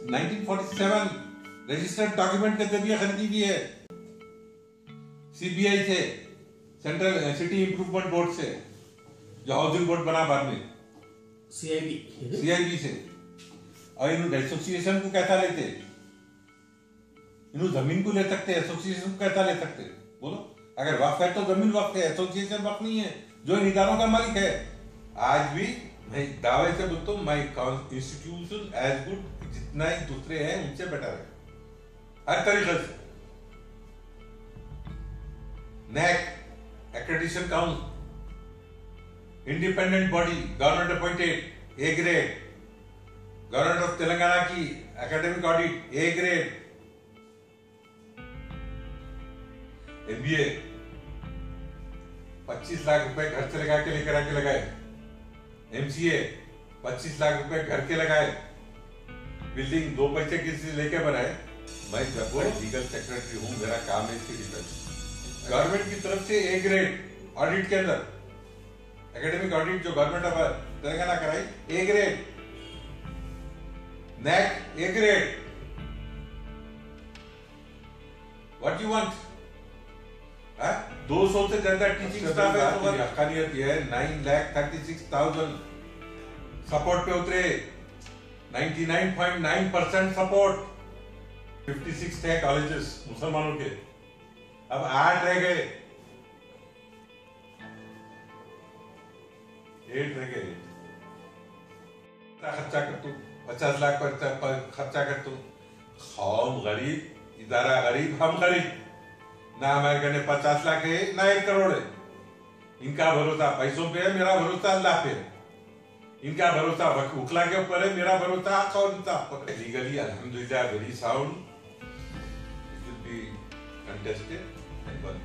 1947 registered document के जरिए खरीदी हुई है, सीबीआई से, सेंट्रल सिटी इंप्रूवमेंट बोर्ड से, जो हाउसिंग बोर्ड बना बाद में, सीआईबी से। और इन एसोसिएशन को कैसा लेते, इन जमीन को ले सकते, एसोसिएशन को कैसा ले सकते? बोलो, अगर वक्फ है तो जमीन वक्फ है, एसोसिएशन वक्फ नहीं है, जो इन इदारों का मालिक है। आज भी मैं दावे से बोलता हूँ, माई इंस्टीट्यूशन एज गुड, जितना ही दूसरे हैं उनसे बेटर है हर तरीके से। NAC accreditation council, independent body, government appointed, A grade, government of Telangana की academic audit A grade, MBA 25 lakh रुपए घर से लगा के लेकर आके लगाए, MCA 25 लाख रुपए घर के लगाए, बिल्डिंग 2 पैसे किसी से लेके बनाए। मैं जब लीगल सेक्रेटरी हूं, मेरा काम है इसकी डिफेंस। गवर्नमेंट की तरफ से A ग्रेड ऑडिट के अंदर, एकेडमिक ऑडिट जो गवर्नमेंट ऑफ तेलंगाना कराई A grade, NAC A grade. What you want? 200 से ज्यादा टीचिंग स्टाफ है, तो हकानियत यह है 9,36,000 सपोर्ट पे उतरे, 99.9% सपोर्ट। 56 थे कॉलेजेस मुसलमानों के, अब 8 रह गए, 8 रह गए। खर्चा कर तू 50 लाख पर खर्चा कर तू, कौम गरीब, इदारा गरीब, हम गरीब। ना हमारे कहने 50 लाख है, ना 1 करोड़ है। इनका भरोसा पैसों पे है, मेरा भरोसा अल्लाह पे है। इनका भरोसा उखला के ऊपर है, मेरा भरोसा कौन सा पर है। लीगली अल्हम्दुलिल्लाह very sound, it will be contested and one.